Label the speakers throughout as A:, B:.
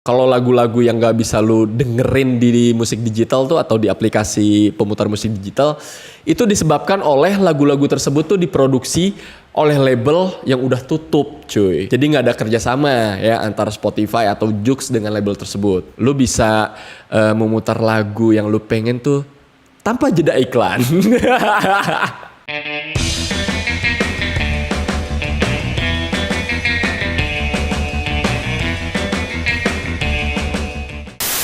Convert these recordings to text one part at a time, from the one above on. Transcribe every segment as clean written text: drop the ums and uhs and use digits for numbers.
A: Kalau lagu-lagu yang nggak bisa lu dengerin di musik digital tuh atau di aplikasi pemutar musik digital, itu disebabkan oleh lagu-lagu tersebut tuh diproduksi oleh label yang udah tutup, cuy. Jadi nggak ada kerjasama ya antara Spotify atau Joox dengan label tersebut. Lu bisa memutar lagu yang lu pengen tuh tanpa jeda iklan.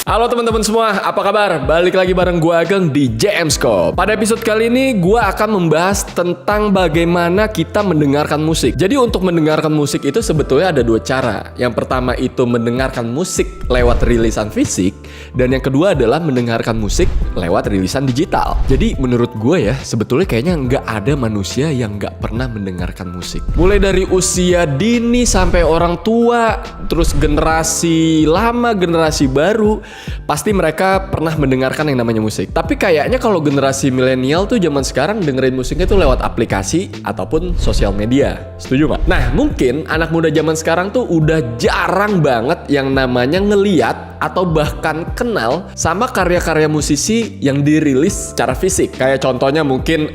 A: Halo teman-teman semua, apa kabar? Balik lagi bareng gue Ageng di JM Scope. Pada episode kali ini gue akan membahas tentang bagaimana kita mendengarkan musik. Jadi untuk mendengarkan musik itu sebetulnya ada dua cara. Yang pertama itu mendengarkan musik lewat rilisan fisik, dan yang kedua adalah mendengarkan musik lewat rilisan digital. Jadi menurut gue ya, sebetulnya kayaknya nggak ada manusia yang nggak pernah mendengarkan musik. Mulai dari usia dini sampai orang tua, terus generasi lama, generasi baru, pasti mereka pernah mendengarkan yang namanya musik. Tapi kayaknya kalau generasi milenial tuh zaman sekarang dengerin musiknya tuh lewat aplikasi ataupun sosial media. Setuju nggak? Nah, mungkin anak muda zaman sekarang tuh udah jarang banget yang namanya ngeliat atau bahkan kenal sama karya-karya musisi yang dirilis secara fisik. Kayak contohnya mungkin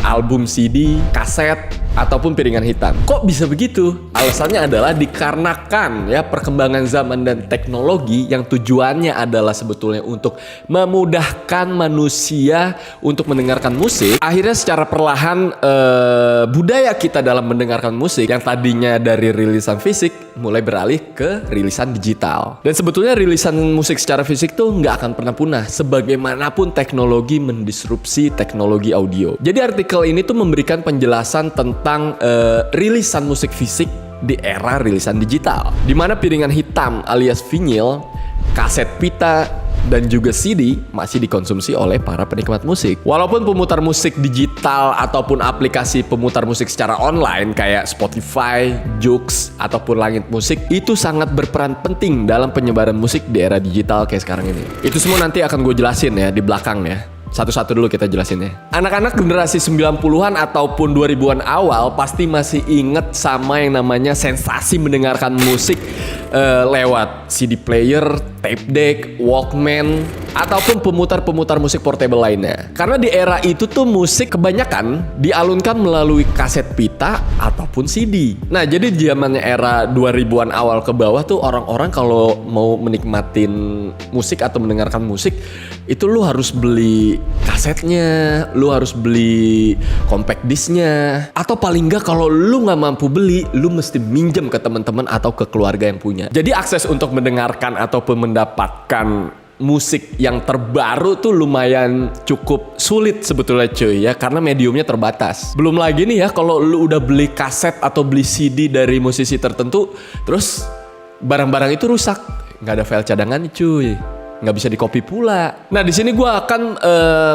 A: album CD, kaset, ataupun piringan hitam. Kok bisa begitu? Alasannya adalah dikarenakan ya perkembangan zaman dan teknologi yang tujuannya adalah sebetulnya untuk memudahkan manusia untuk mendengarkan musik. Akhirnya secara perlahan budaya kita dalam mendengarkan musik yang tadinya dari rilisan fisik mulai beralih ke rilisan digital. Dan sebetulnya rilisan musik secara fisik tuh nggak akan pernah punah sebagaimanapun teknologi mendisrupsi teknologi audio. Jadi artikel ini tuh memberikan penjelasan tentang rilisan musik fisik di era rilisan digital, di mana piringan hitam alias vinyl, kaset pita, dan juga CD masih dikonsumsi oleh para penikmat musik. Walaupun pemutar musik digital ataupun aplikasi pemutar musik secara online kayak Spotify, Joox, ataupun Langit Musik itu sangat berperan penting dalam penyebaran musik di era digital kayak sekarang ini. Itu semua nanti akan gue jelasin ya di belakang ya. Satu-satu dulu kita jelasin ya. Anak-anak generasi 90-an ataupun 2000-an awal pasti masih inget sama yang namanya sensasi mendengarkan musik lewat CD player, tape deck, Walkman, ataupun pemutar-pemutar musik portable lainnya. Karena di era itu tuh musik kebanyakan dialunkan melalui kaset pita ataupun CD. Nah, jadi zamannya era 2000-an awal ke bawah tuh orang-orang kalau mau menikmatin musik atau mendengarkan musik itu lu harus beli kasetnya, lu harus beli compact disknya, atau paling nggak kalau lu nggak mampu beli, lu mesti minjem ke teman-teman atau ke keluarga yang punya. Jadi akses untuk mendengarkan ataupun mendapatkan musik yang terbaru tuh lumayan cukup sulit sebetulnya cuy ya, karena mediumnya terbatas. Belum lagi nih ya kalau lu udah beli kaset atau beli CD dari musisi tertentu, terus barang-barang itu rusak, nggak ada file cadangan cuy, nggak bisa dikopi pula. Nah, di sini gue akan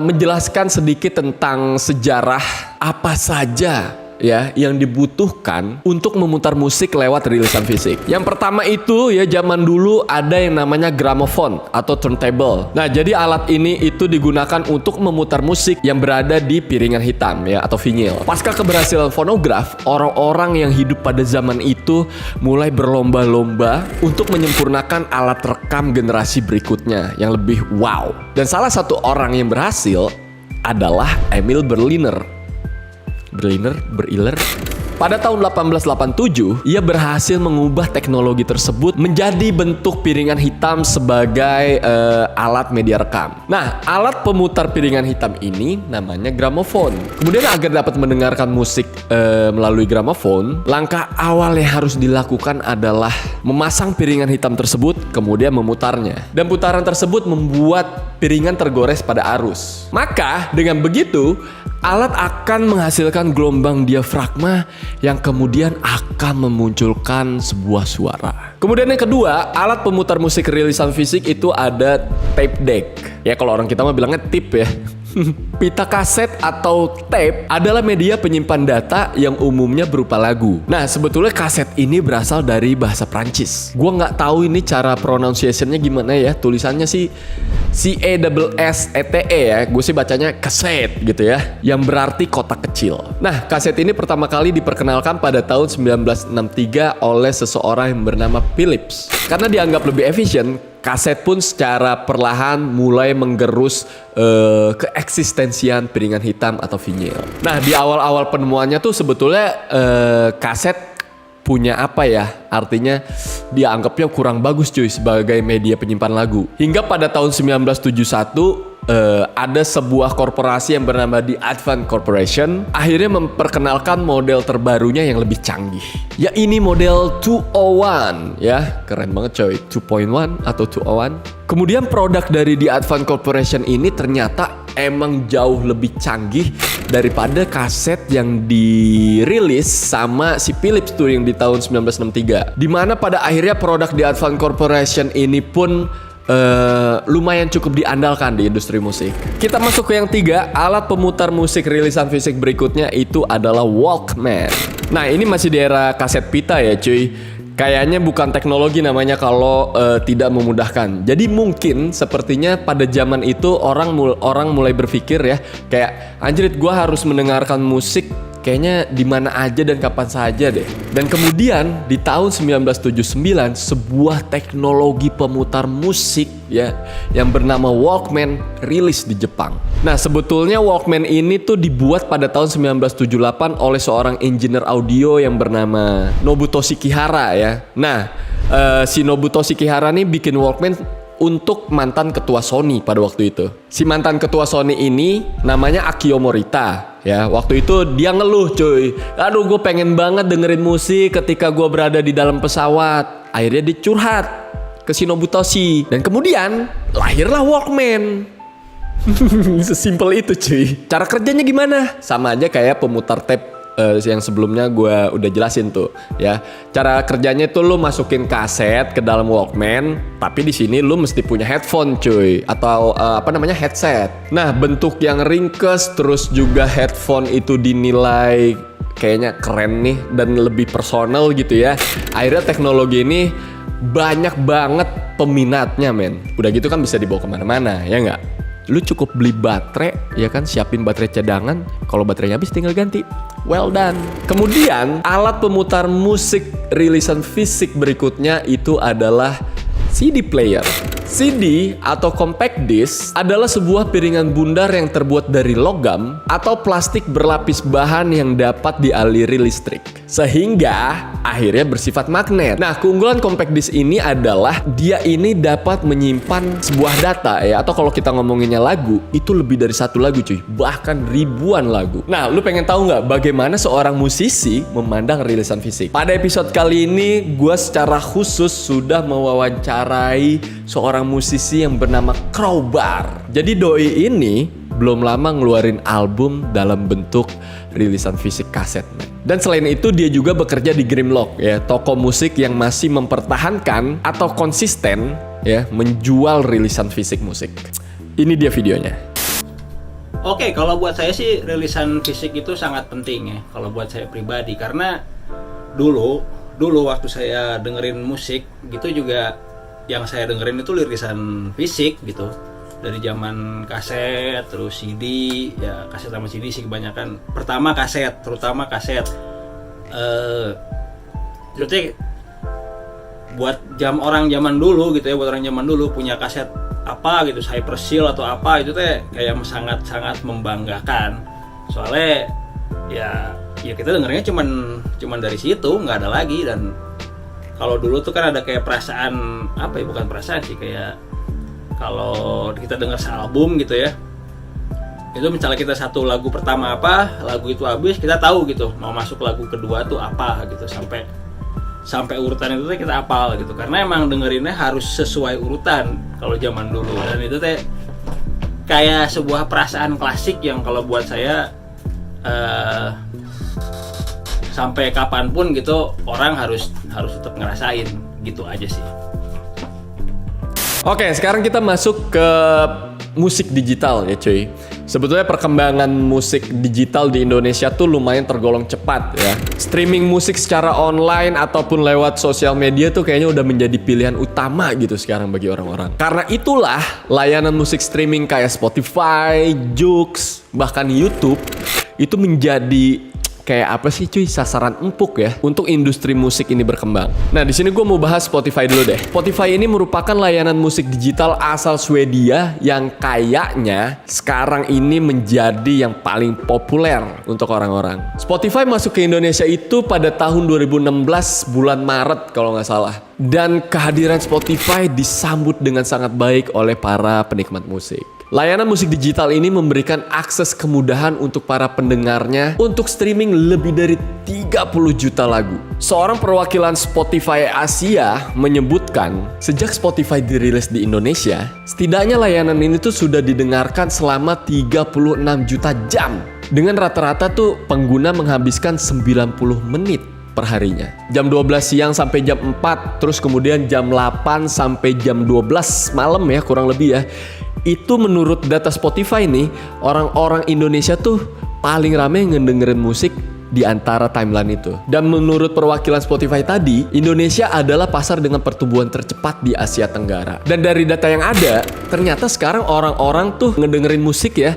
A: menjelaskan sedikit tentang sejarah apa saja ya yang dibutuhkan untuk memutar musik lewat rilisan fisik. Yang pertama itu ya, zaman dulu ada yang namanya gramofon atau turntable. Nah, jadi alat ini itu digunakan untuk memutar musik yang berada di piringan hitam ya atau vinyl. Pasca keberhasilan fonograf, orang-orang yang hidup pada zaman itu mulai berlomba-lomba untuk menyempurnakan alat rekam generasi berikutnya yang lebih wow. Dan salah satu orang yang berhasil adalah Emil Berliner. Pada tahun 1887, ia berhasil mengubah teknologi tersebut menjadi bentuk piringan hitam sebagai alat media rekam. Nah, alat pemutar piringan hitam ini namanya gramofon. Kemudian agar dapat mendengarkan musik melalui gramofon, langkah awal yang harus dilakukan adalah memasang piringan hitam tersebut, kemudian memutarnya. Dan putaran tersebut membuat piringan tergores pada arus. Maka, dengan begitu, alat akan menghasilkan gelombang diafragma yang kemudian akan memunculkan sebuah suara. Kemudian yang kedua, alat pemutar musik rilisan fisik itu ada tape deck. Ya kalau orang kita mah bilangnya tip ya. Pita kaset atau tape adalah media penyimpan data yang umumnya berupa lagu. Nah, sebetulnya kaset ini berasal dari bahasa Prancis. Gua nggak tahu ini cara pronunciation-nya gimana ya. Tulisannya sih CASSETE ya, gue sih bacanya kaset gitu ya, yang berarti kotak kecil. Nah, kaset ini pertama kali diperkenalkan pada tahun 1963 oleh seseorang yang bernama Philips. Karena dianggap lebih efisien, kaset pun secara perlahan mulai menggerus keeksistensian piringan hitam atau vinyl. Nah, di awal-awal penemuannya tuh sebetulnya kaset punya apa ya? Artinya dia anggapnya kurang bagus cuy sebagai media penyimpan lagu. Hingga pada tahun 1971 ada sebuah korporasi yang bernama The Advance Corporation akhirnya memperkenalkan model terbarunya yang lebih canggih. Ya ini model 201 ya, keren banget coy, 2.1 atau 201. Kemudian produk dari The Advance Corporation ini ternyata emang jauh lebih canggih daripada kaset yang dirilis sama si Philips tuh yang di tahun 1963. Dimana pada akhirnya produk The Advance Corporation ini pun lumayan cukup diandalkan di industri musik. Kita masuk ke yang 3, alat pemutar musik rilisan fisik berikutnya itu adalah Walkman. Nah ini masih di era kaset pita ya cuy. Kayaknya bukan teknologi namanya kalau tidak memudahkan. Jadi mungkin sepertinya pada zaman itu orang mulai berpikir ya, kayak anjrit gue harus mendengarkan musik kayaknya di mana aja dan kapan saja deh. Dan kemudian di tahun 1979 sebuah teknologi pemutar musik ya yang bernama Walkman rilis di Jepang. Nah, sebetulnya Walkman ini tuh dibuat pada tahun 1978 oleh seorang engineer audio yang bernama Nobuto Shikihara ya. Nah, si Nobuto Shikihara nih bikin Walkman untuk mantan ketua Sony pada waktu itu. Si mantan ketua Sony ini namanya Akio Morita. Ya, waktu itu dia ngeluh cuy. Aduh, gue pengen banget dengerin musik ketika gue berada di dalam pesawat. Akhirnya dia curhat ke si Nobutoshi. Dan kemudian lahirlah Walkman. Sesimpel itu cuy. Cara kerjanya gimana? Sama aja kayak pemutar tape yang sebelumnya gue udah jelasin tuh ya. Cara kerjanya tuh lu masukin kaset ke dalam Walkman, tapi di sini lu mesti punya headphone cuy, atau headset. Nah, bentuk yang ringkes terus juga headphone itu dinilai kayaknya keren nih dan lebih personal gitu ya. Akhirnya teknologi ini banyak banget peminatnya men. Udah gitu kan bisa dibawa kemana-mana ya nggak? Lu cukup beli baterai ya kan, siapin baterai cadangan, kalau baterainya habis tinggal ganti. Well done. Kemudian alat pemutar musik rilisan fisik berikutnya itu adalah CD player. CD atau compact disc adalah sebuah piringan bundar yang terbuat dari logam atau plastik berlapis bahan yang dapat dialiri listrik, sehingga akhirnya bersifat magnet. Nah, keunggulan compact disc ini adalah dia ini dapat menyimpan sebuah data ya, atau kalau kita ngomonginnya lagu, itu lebih dari satu lagu cuy, bahkan ribuan lagu. Nah, lu pengen tahu nggak bagaimana seorang musisi memandang rilisan fisik? Pada episode kali ini, gue secara khusus sudah mewawancarai seorang musisi yang bernama Crowbar. Jadi doi ini belum lama ngeluarin album dalam bentuk rilisan fisik kaset. Dan selain itu dia juga bekerja di Grimlock ya, toko musik yang masih mempertahankan atau konsisten ya menjual rilisan fisik musik. Ini dia videonya.
B: Oke, kalau buat saya sih rilisan fisik itu sangat penting ya kalau buat saya pribadi, karena dulu waktu saya dengerin musik gitu juga yang saya dengerin itu rilisan fisik gitu. Dari zaman kaset, terus CD, ya kaset sama CD sih kebanyakan. Pertama kaset, terutama kaset. Jadi buat orang zaman dulu gitu ya, buat orang zaman dulu punya kaset apa gitu, Hyperseal atau apa itu teh kayak sangat-sangat membanggakan. Soalnya ya kita dengernya cuman dari situ, nggak ada lagi. Dan kalau dulu tuh kan ada kayak perasaan apa ya, bukan perasaan sih, kayak kalau kita dengar sealbum gitu ya, itu misalnya kita satu lagu pertama apa, lagu itu habis kita tahu gitu mau masuk lagu kedua tuh apa gitu, sampai urutan itu teh kita hafal gitu, karena emang dengerinnya harus sesuai urutan kalau zaman dulu. Dan itu teh kayak sebuah perasaan klasik yang kalau buat saya sampai kapanpun gitu orang harus tetap ngerasain gitu aja sih.
A: Oke, sekarang kita masuk ke musik digital ya cuy. Sebetulnya perkembangan musik digital di Indonesia tuh lumayan tergolong cepat ya. Streaming musik secara online ataupun lewat sosial media tuh kayaknya udah menjadi pilihan utama gitu sekarang bagi orang-orang. Karena itulah layanan musik streaming kayak Spotify, Joox, bahkan YouTube itu menjadi kayak apa sih cuy, sasaran empuk ya untuk industri musik ini berkembang. Nah di sini gue mau bahas Spotify dulu deh. Spotify ini merupakan layanan musik digital asal Swedia yang kayaknya sekarang ini menjadi yang paling populer untuk orang-orang. Spotify masuk ke Indonesia itu pada tahun 2016 bulan Maret kalau nggak salah. Dan kehadiran Spotify disambut dengan sangat baik oleh para penikmat musik. Layanan musik digital ini memberikan akses kemudahan untuk para pendengarnya untuk streaming lebih dari 30 juta lagu. Seorang perwakilan Spotify Asia menyebutkan, sejak Spotify dirilis di Indonesia, setidaknya layanan ini tuh sudah didengarkan selama 36 juta jam. Dengan rata-rata tuh pengguna menghabiskan 90 menit perharinya. Jam 12 siang sampai jam 4, terus kemudian jam 8 sampai jam 12 malam ya kurang lebih ya. Itu menurut data Spotify nih, orang-orang Indonesia tuh paling rame ngedengerin musik di antara timeline itu. Dan menurut perwakilan Spotify tadi, Indonesia adalah pasar dengan pertumbuhan tercepat di Asia Tenggara. Dan dari data yang ada, ternyata sekarang orang-orang tuh ngedengerin musik ya,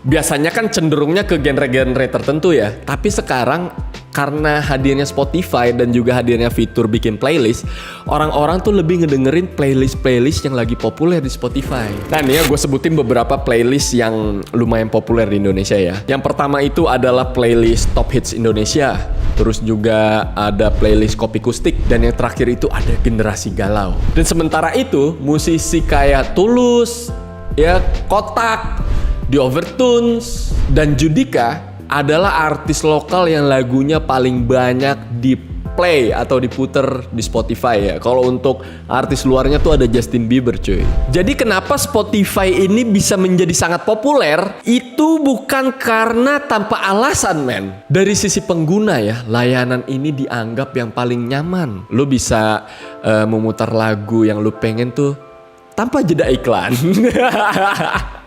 A: biasanya kan cenderungnya ke genre-genre tertentu ya. Tapi sekarang karena hadirnya Spotify dan juga hadirnya fitur bikin playlist, orang-orang tuh lebih ngedengerin playlist-playlist yang lagi populer di Spotify. Nah nih ya, gue sebutin beberapa playlist yang lumayan populer di Indonesia ya. Yang pertama itu adalah playlist Top Hits Indonesia. Terus juga ada playlist Kopi Kustik. Dan yang terakhir itu ada Generasi Galau. Dan sementara itu, musisi kayak Tulus, ya Kotak, The Overtones, dan Judika adalah artis lokal yang lagunya paling banyak di play atau diputer di Spotify ya. Kalau untuk artis luarnya tuh ada Justin Bieber cuy. Jadi kenapa Spotify ini bisa menjadi sangat populer? Itu bukan karena tanpa alasan men. Dari sisi pengguna ya, layanan ini dianggap yang paling nyaman. Lu bisa memutar lagu yang lu pengen tuh tanpa jeda iklan.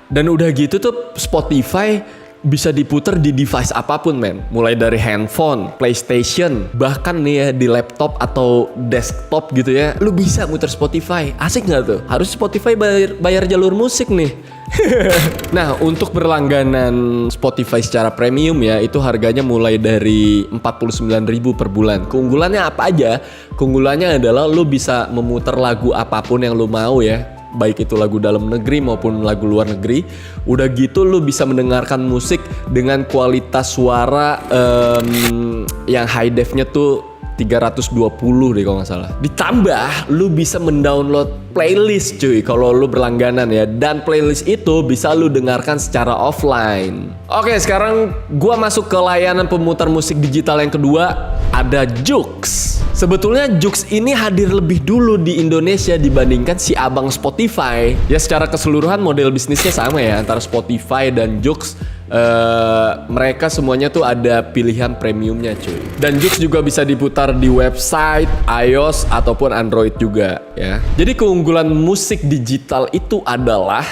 A: Dan udah gitu tuh Spotify bisa diputer di device apapun men. Mulai dari handphone, PlayStation, bahkan nih ya di laptop atau desktop gitu ya. Lu bisa muter Spotify. Asik gak tuh? Harus Spotify bayar jalur musik nih. Nah untuk berlangganan Spotify secara premium ya, itu harganya mulai dari 49.000 per bulan. Keunggulannya apa aja? Keunggulannya adalah lu bisa memutar lagu apapun yang lu mau ya, baik itu lagu dalam negeri maupun lagu luar negeri. Udah gitu lu bisa mendengarkan musik dengan kualitas suara yang high defnya tuh 320 deh kalau nggak salah. Ditambah lu bisa mendownload playlist cuy kalau lu berlangganan ya. Dan playlist itu bisa lu dengarkan secara offline. Oke sekarang gua masuk ke layanan pemutar musik digital yang kedua. Ada Joox. Sebetulnya Joox ini hadir lebih dulu di Indonesia dibandingkan si abang Spotify. Ya secara keseluruhan model bisnisnya sama ya antara Spotify dan Joox. Mereka semuanya tuh ada pilihan premiumnya cuy. Dan Joox juga bisa diputar di website, iOS ataupun Android juga ya. Jadi keunggulan musik digital itu adalah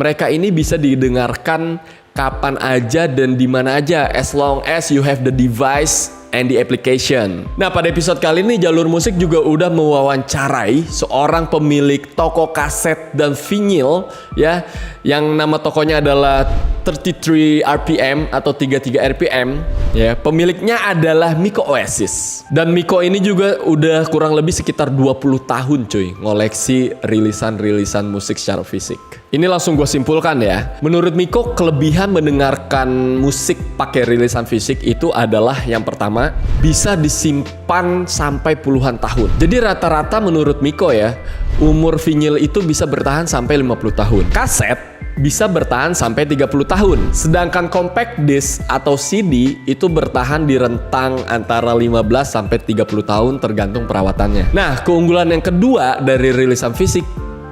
A: mereka ini bisa didengarkan kapan aja dan di mana aja as long as you have the device and the application. Nah pada episode kali ini Jalur Musik juga udah mewawancarai seorang pemilik toko kaset dan vinyl ya, yang nama tokonya adalah 33 RPM atau 33 RPM ya. Pemiliknya adalah Miko Oasis. Dan Miko ini juga udah kurang lebih sekitar 20 tahun cuy ngoleksi rilisan-rilisan musik secara fisik. Ini langsung gue simpulkan ya. Menurut Miko, kelebihan mendengarkan musik pakai rilisan fisik itu adalah yang pertama, bisa disimpan sampai puluhan tahun. Jadi rata-rata menurut Miko ya, umur vinyl itu bisa bertahan sampai 50 tahun. Kaset bisa bertahan sampai 30 tahun. Sedangkan compact disc atau CD itu bertahan di rentang antara 15 sampai 30 tahun tergantung perawatannya. Nah, keunggulan yang kedua dari rilisan fisik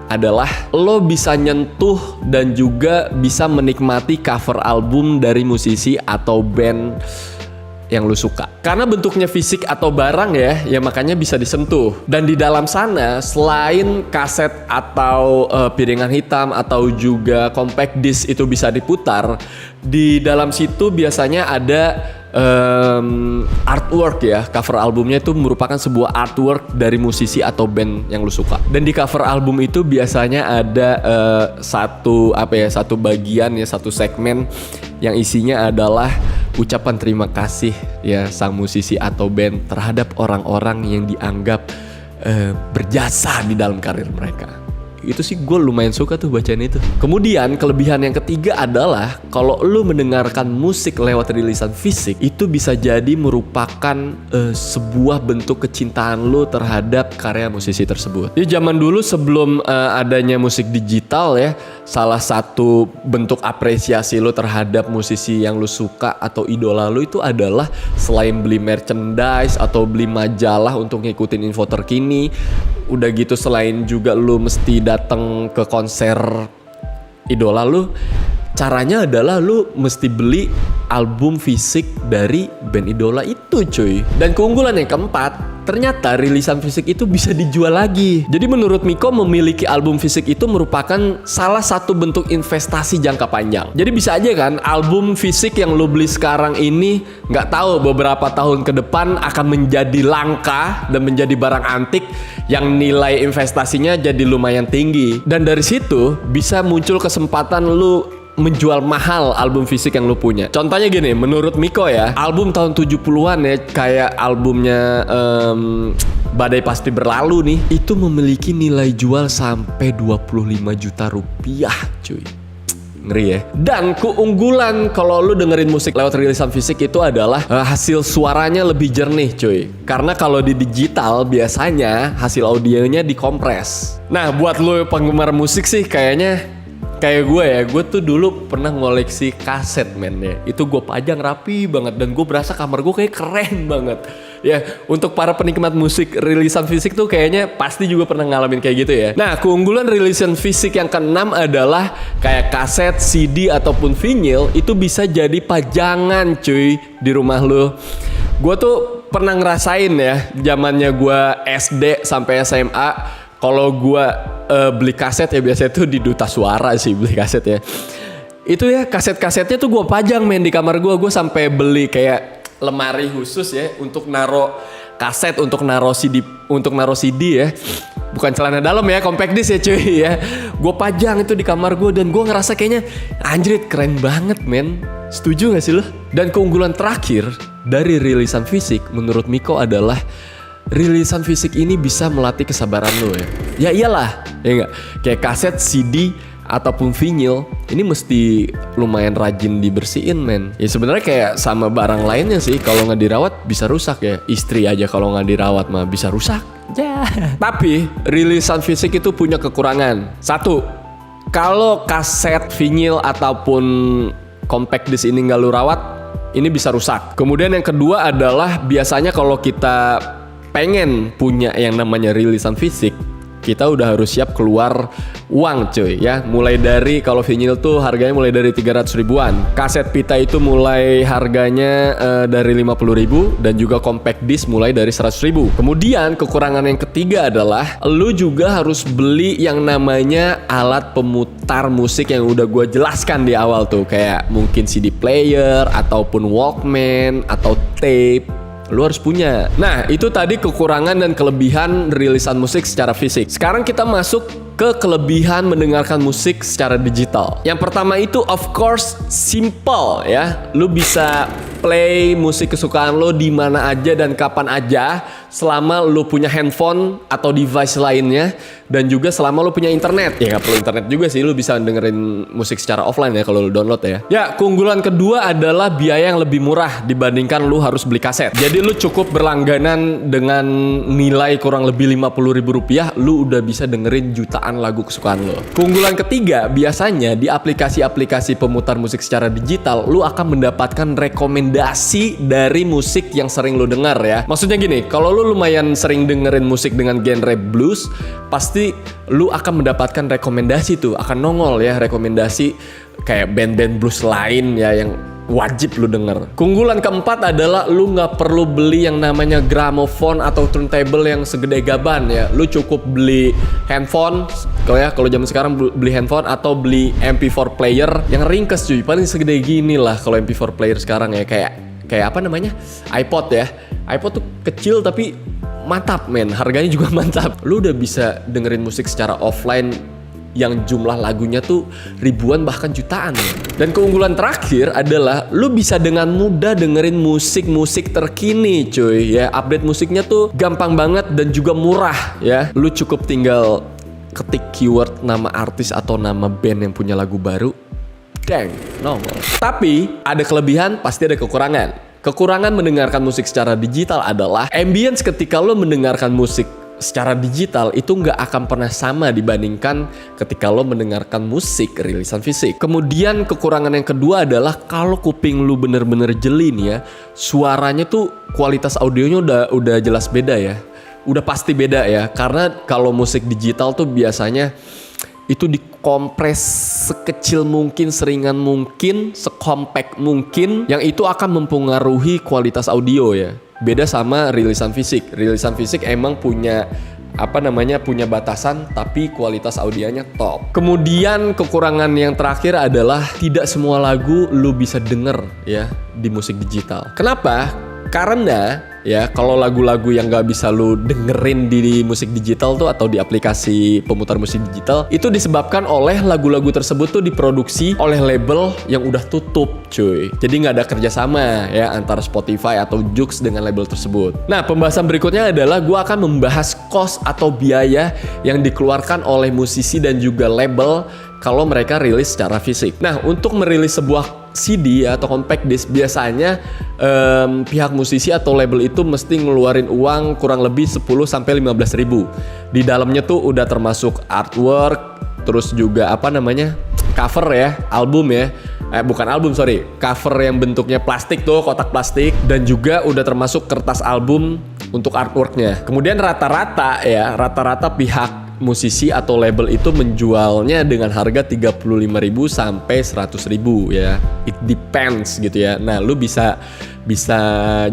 A: adalah lo bisa nyentuh dan juga bisa menikmati cover album dari musisi atau band yang lu suka. Karena bentuknya fisik atau barang ya makanya bisa disentuh. Dan di dalam sana selain kaset atau piringan hitam atau juga compact disc itu bisa diputar, di dalam situ biasanya ada artwork ya. Cover albumnya itu merupakan sebuah artwork dari musisi atau band yang lu suka. Dan di cover album itu biasanya ada satu bagian ya, satu segmen yang isinya adalah ucapan terima kasih ya sang musisi atau band terhadap orang-orang yang dianggap berjasa di dalam karir mereka. Itu sih gue lumayan suka tuh bacaan itu. Kemudian kelebihan yang ketiga adalah kalau lu mendengarkan musik lewat rilisan fisik, itu bisa jadi merupakan sebuah bentuk kecintaan lu terhadap karya musisi tersebut. Di zaman dulu sebelum adanya musik digital ya, salah satu bentuk apresiasi lu terhadap musisi yang lu suka atau idola lu itu adalah selain beli merchandise atau beli majalah untuk ngikutin info terkini, udah gitu selain juga lu mesti datang ke konser idola lu, caranya adalah lu mesti beli album fisik dari band idola itu cuy. Dan keunggulan yang keempat, ternyata rilisan fisik itu bisa dijual lagi. Jadi menurut Miko, memiliki album fisik itu merupakan salah satu bentuk investasi jangka panjang. Jadi bisa aja kan album fisik yang lu beli sekarang ini nggak tahu beberapa tahun ke depan akan menjadi langka dan menjadi barang antik yang nilai investasinya jadi lumayan tinggi. Dan dari situ bisa muncul kesempatan lu menjual mahal album fisik yang lu punya. Contohnya gini, menurut Miko ya, album tahun 70-an ya, kayak albumnya Badai Pasti Berlalu nih, itu memiliki nilai jual sampai 25 juta rupiah cuy. Ngeri ya. Dan keunggulan kalau lu dengerin musik lewat rilisan fisik itu adalah hasil suaranya lebih jernih cuy. Karena kalau di digital biasanya hasil audionya dikompres. Nah buat lu penggemar musik sih kayaknya kayak gue tuh dulu pernah ngoleksi kaset men ya. Itu gue pajang rapi banget dan gue berasa kamar gue kayak keren banget. Ya, untuk para penikmat musik rilisan fisik tuh kayaknya pasti juga pernah ngalamin kayak gitu ya. Nah, keunggulan rilisan fisik yang keenam adalah kayak kaset, CD ataupun vinyl itu bisa jadi pajangan cuy di rumah lu. Gue tuh pernah ngerasain ya, zamannya gue SD sampai SMA. Kalau gue beli kaset ya biasanya tuh di Duta Suara sih beli kaset ya. Itu ya kaset-kasetnya tuh gue pajang men di kamar gue. Gue sampai beli kayak lemari khusus ya untuk naro kaset, untuk naro CD ya. Bukan celana dalam ya, compact disc ya cuy ya. Gue pajang itu di kamar gue dan gue ngerasa kayaknya anjrit keren banget men. Setuju gak sih lo? Dan keunggulan terakhir dari rilisan fisik menurut Miko adalah rilisan fisik ini bisa melatih kesabaran lo ya. Ya iyalah, ya enggak? Kayak kaset, CD ataupun vinyl ini mesti lumayan rajin dibersihin men. Ya sebenarnya kayak sama barang lainnya sih, kalau nggak dirawat bisa rusak ya. Istri aja kalau nggak dirawat mah bisa rusak. Ya. Tapi rilisan fisik itu punya kekurangan. Satu, kalau kaset, vinyl ataupun compact disc ini nggak lu rawat, ini bisa rusak. Kemudian yang kedua adalah biasanya kalau kita pengen punya yang namanya rilisan fisik, kita udah harus siap keluar uang cuy ya. Mulai dari kalau vinyl tuh harganya mulai dari 300 ribuan. Kaset pita itu mulai harganya dari 50 ribu. Dan juga compact disc mulai dari 100 ribu. Kemudian kekurangan yang ketiga adalah lu juga harus beli yang namanya alat pemutar musik yang udah gue jelaskan di awal tuh. Kayak mungkin CD player ataupun Walkman atau tape. Lu harus punya. Nah, itu tadi kekurangan dan kelebihan rilisan musik secara fisik. Sekarang kita masuk ke kelebihan mendengarkan musik secara digital. Yang pertama itu of course simple ya. Lu bisa play musik kesukaan lo di mana aja dan kapan aja selama lu punya handphone atau device lainnya, dan juga selama lu punya internet. Ya nggak perlu internet juga sih, lu bisa dengerin musik secara offline ya kalau lu download ya. Ya, keunggulan kedua adalah biaya yang lebih murah dibandingkan lu harus beli kaset. Jadi lu cukup berlangganan dengan nilai kurang lebih 50 ribu rupiah, lu udah bisa dengerin jutaan lagu kesukaan lo. Keunggulan ketiga, biasanya di aplikasi-aplikasi pemutar musik secara digital, lu akan mendapatkan rekomendasi dari musik yang sering lu dengar ya. Maksudnya gini, kalau lu lumayan sering dengerin musik dengan genre blues, pasti lu akan mendapatkan rekomendasi tuh, akan nongol ya rekomendasi kayak band-band blues lain ya yang wajib lu denger. Keunggulan keempat adalah lu nggak perlu beli yang namanya gramophone atau turntable yang segede gaban ya. Lu cukup beli handphone, kalau zaman sekarang beli handphone atau beli MP4 player yang ringkes cuy. Paling segede gini lah kalau MP4 player sekarang ya, kayak apa namanya? iPod ya. iPod tuh kecil tapi mantap men, harganya juga mantap. Lu udah bisa dengerin musik secara offline yang jumlah lagunya tuh ribuan bahkan jutaan. Dan keunggulan terakhir adalah lu bisa dengan mudah dengerin musik-musik terkini cuy ya. Update musiknya tuh gampang banget dan juga murah ya. Lu cukup tinggal ketik keyword nama artis atau nama band yang punya lagu baru, dang, nongol. Tapi ada kelebihan, pasti ada kekurangan. Kekurangan mendengarkan musik secara digital adalah ambience ketika lo mendengarkan musik secara digital itu nggak akan pernah sama dibandingkan ketika lo mendengarkan musik rilisan fisik. Kemudian kekurangan yang kedua adalah kalau kuping lu bener-bener jeli nih ya, suaranya tuh kualitas audionya udah jelas beda ya. Udah pasti beda ya, karena kalau musik digital tuh biasanya itu dikompres sekecil mungkin, seringan mungkin, sekompak mungkin, yang itu akan mempengaruhi kualitas audio ya. Beda sama rilisan fisik. Rilisan fisik emang punya punya batasan tapi kualitas audionya top. Kemudian kekurangan yang terakhir adalah tidak semua lagu lu bisa denger ya di musik digital. Kenapa? Karena ya kalau lagu-lagu yang gak bisa lu dengerin di musik digital tuh atau di aplikasi pemutar musik digital itu disebabkan oleh lagu-lagu tersebut tuh diproduksi oleh label yang udah tutup cuy. Jadi gak ada kerjasama ya antara Spotify atau Joox dengan label tersebut. Nah pembahasan berikutnya adalah gue akan membahas cost atau biaya yang dikeluarkan oleh musisi dan juga label kalau mereka rilis secara fisik. Nah untuk merilis sebuah CD atau compact disc biasanya pihak musisi atau label itu mesti ngeluarin uang kurang lebih 10-15 ribu. Di dalamnya tuh udah termasuk artwork, terus juga cover ya, album ya. Bukan album sorry, cover yang bentuknya plastik tuh, kotak plastik, dan juga udah termasuk kertas album untuk artworknya. Kemudian rata-rata pihak musisi atau label itu menjualnya dengan harga 35.000 sampai 100.000 ya. It depends gitu ya. Nah, lu bisa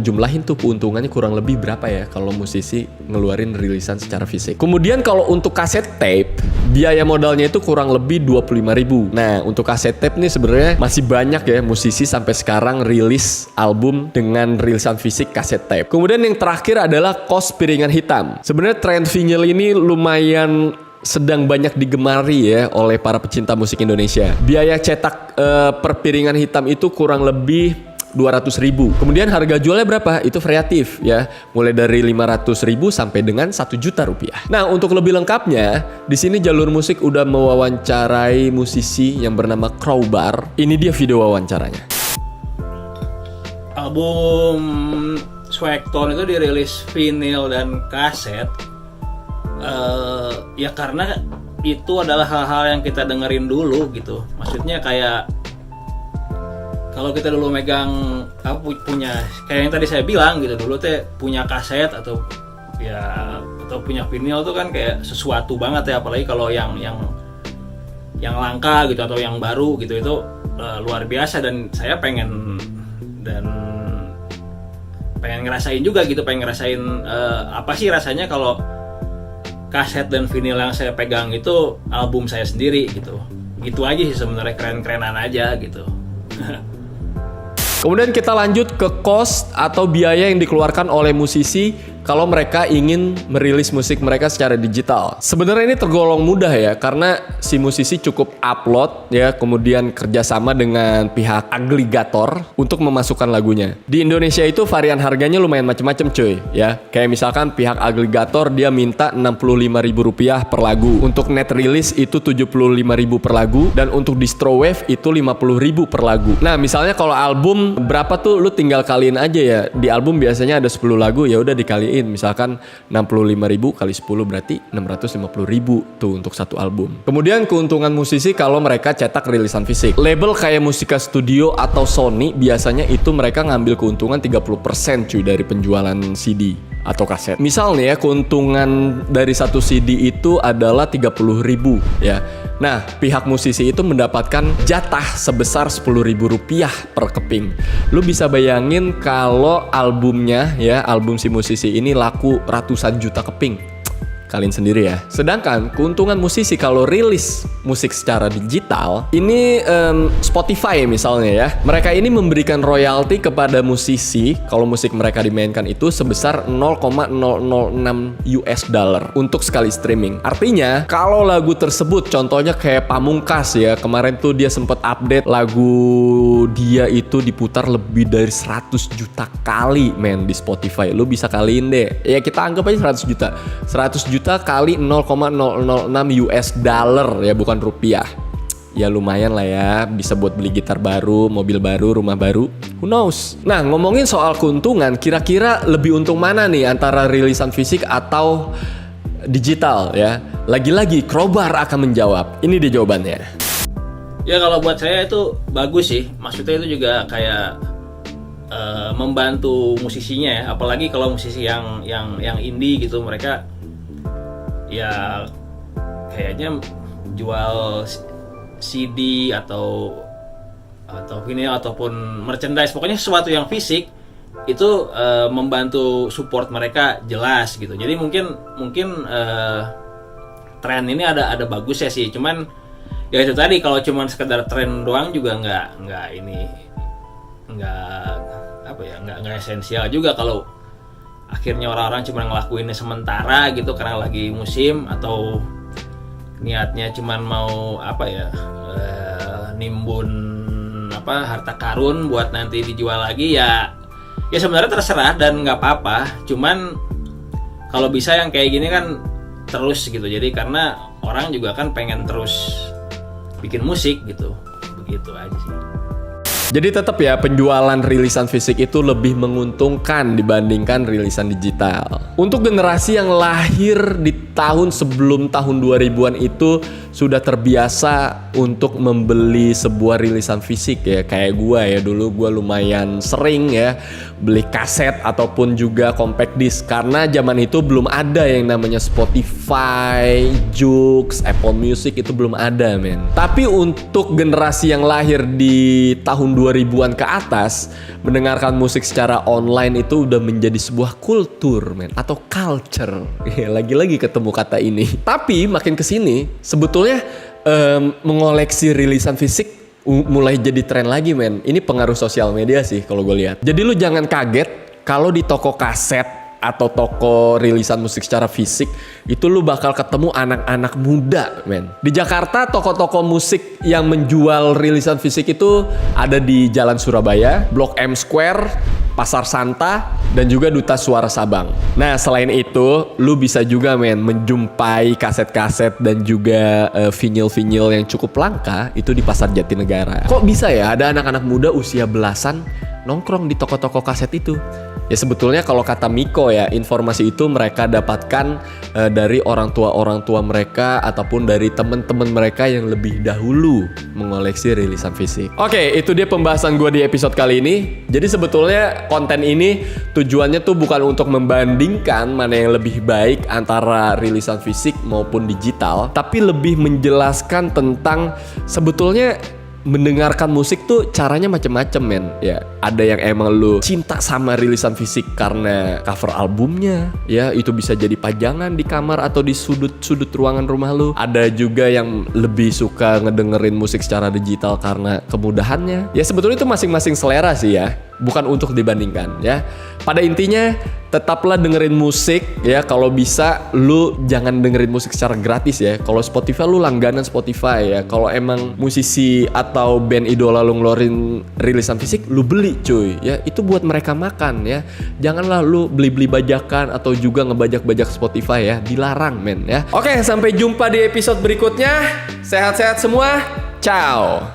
A: jumlahin tuh keuntungannya kurang lebih berapa ya kalau musisi ngeluarin rilisan secara fisik. Kemudian kalau untuk kaset tape, biaya modalnya itu kurang lebih 25.000. Nah, untuk kaset tape nih sebenarnya masih banyak ya musisi sampai sekarang rilis album dengan rilisan fisik kaset tape. Kemudian yang terakhir adalah cost piringan hitam. Sebenarnya tren vinyl ini lumayan sedang banyak digemari ya oleh para pecinta musik Indonesia. Biaya cetak per piringan hitam itu kurang lebih 200.000. Kemudian harga jualnya berapa? Itu variatif ya, mulai dari 500.000 sampai dengan 1 juta rupiah. Nah, untuk lebih lengkapnya, di sini Jalur Musik udah mewawancarai musisi yang bernama Crowbar. Ini dia video wawancaranya.
B: Album Swagtone itu dirilis vinyl dan kaset. Ya karena itu adalah hal-hal yang kita dengerin dulu gitu. Maksudnya kayak kalau kita dulu megang punya kayak yang tadi saya bilang gitu, dulu teh punya kaset atau punya vinyl tuh kan kayak sesuatu banget ya, apalagi kalau yang langka gitu atau yang baru gitu, itu luar biasa. Dan saya pengen ngerasain juga gitu, pengen ngerasain apa sih rasanya kalau kaset dan vinyl yang saya pegang itu album saya sendiri gitu. Gitu aja sih sebenarnya, keren-kerenan aja gitu.
A: Kemudian kita lanjut ke cost atau biaya yang dikeluarkan oleh musisi kalau mereka ingin merilis musik mereka secara digital. Sebenarnya ini tergolong mudah ya, karena si musisi cukup upload ya, kemudian kerjasama dengan pihak agregator untuk memasukkan lagunya. Di Indonesia itu varian harganya lumayan macam-macam cuy ya. Kayak misalkan pihak agregator dia minta Rp65.000 per lagu. Untuk net release itu Rp75.000 per lagu, dan untuk distro wave itu Rp50.000 per lagu. Nah misalnya kalau album berapa tuh, lu tinggal kaliin aja ya. Di album biasanya ada 10 lagu, ya udah dikaliin. Misalkan 65.000 kali 10 berarti 650.000 tuh untuk satu album. Kemudian keuntungan musisi kalau mereka cetak rilisan fisik. Label kayak Musika Studio atau Sony biasanya itu mereka ngambil keuntungan 30% cuy dari penjualan CD atau kaset. Misalnya ya, keuntungan dari satu CD itu adalah 30.000 ya. Nah, pihak musisi itu mendapatkan jatah sebesar 10.000 rupiah per keping. Lu bisa bayangin kalau albumnya ya, album si musisi ini laku ratusan juta keping. Kalian sendiri ya. Sedangkan keuntungan musisi kalau rilis musik secara digital, ini Spotify misalnya ya, mereka ini memberikan royalti kepada musisi kalau musik mereka dimainkan itu sebesar 0,006 US dollar untuk sekali streaming. Artinya kalau lagu tersebut contohnya kayak Pamungkas ya, kemarin tuh dia sempat update lagu dia itu diputar lebih dari 100 juta kali men di Spotify. Lu bisa kaliin deh. Ya kita anggap aja 100 juta. 100 juta kali 0,006 US dollar ya, bukan rupiah. Ya lumayan lah ya, bisa buat beli gitar baru, mobil baru, rumah baru, who knows. Nah, ngomongin soal keuntungan, kira-kira lebih untung mana nih antara rilisan fisik atau digital ya? Lagi-lagi Crowbar akan menjawab. Ini dia jawabannya.
B: Ya kalau buat saya itu bagus sih, maksudnya itu juga kayak membantu musisinya ya, apalagi kalau musisi yang indie gitu, mereka ya kayaknya jual CD atau vinyl ataupun merchandise, pokoknya sesuatu yang fisik itu membantu support mereka jelas gitu. Jadi mungkin tren ini ada bagusnya sih, cuman ya itu tadi, kalau cuman sekedar tren doang juga nggak esensial juga kalau akhirnya orang-orang cuma ngelakuinnya sementara gitu karena lagi musim, atau niatnya cuma mau nimbun harta karun buat nanti dijual lagi ya sebenarnya terserah dan nggak apa-apa. Cuman kalau bisa yang kayak gini kan terus gitu, jadi karena orang juga kan pengen terus bikin musik gitu, begitu aja sih.
A: Jadi tetap ya, penjualan rilisan fisik itu lebih menguntungkan dibandingkan rilisan digital. Untuk generasi yang lahir di tahun sebelum tahun 2000-an itu sudah terbiasa untuk membeli sebuah rilisan fisik ya. Kayak gue ya, dulu gue lumayan sering ya beli kaset ataupun juga compact disc, karena zaman itu belum ada yang namanya Spotify, Joox, Apple Music, itu belum ada men. Tapi untuk generasi yang lahir di tahun 2000-an ke atas, mendengarkan musik secara online itu udah menjadi sebuah kultur men, atau culture. Lagi-lagi ketemu kata ini. Tapi makin kesini sebetulnya mengoleksi rilisan fisik mulai jadi tren lagi men. Ini pengaruh sosial media sih kalau gue lihat. Jadi lu jangan kaget kalau di toko kaset atau toko rilisan musik secara fisik itu lu bakal ketemu anak-anak muda men. Di Jakarta toko-toko musik yang menjual rilisan fisik itu ada di Jalan Surabaya, Blok M Square, Pasar Santa, dan juga Duta Suara Sabang. Nah selain itu lu bisa juga men menjumpai kaset-kaset dan juga vinyl-vinyl yang cukup langka itu di Pasar Jatinegara. Kok bisa ya ada anak-anak muda usia belasan nongkrong di toko-toko kaset itu? Ya sebetulnya kalau kata Miko ya, informasi itu mereka dapatkan dari orang tua mereka ataupun dari teman-teman mereka yang lebih dahulu mengoleksi rilisan fisik. Oke, itu dia pembahasan gue di episode kali ini. Jadi sebetulnya konten ini tujuannya tuh bukan untuk membandingkan mana yang lebih baik antara rilisan fisik maupun digital, tapi lebih menjelaskan tentang sebetulnya mendengarkan musik tuh caranya macem-macem men. Ya, ada yang emang lu cinta sama rilisan fisik karena cover albumnya, ya itu bisa jadi pajangan di kamar atau di sudut-sudut ruangan rumah lu. Ada juga yang lebih suka ngedengerin musik secara digital karena kemudahannya. Ya sebetulnya itu masing-masing selera sih ya, bukan untuk dibandingkan ya. Pada intinya tetaplah dengerin musik ya. Kalau bisa lu jangan dengerin musik secara gratis ya. Kalau Spotify lu langganan Spotify ya. Kalau emang musisi atau band idola lu ngeluarin rilisan fisik, lu beli cuy ya. Itu buat mereka makan ya. Janganlah lu beli-beli bajakan atau juga ngebajak-bajak Spotify ya. Dilarang men ya. Oke, sampai jumpa di episode berikutnya. Sehat-sehat semua. Ciao.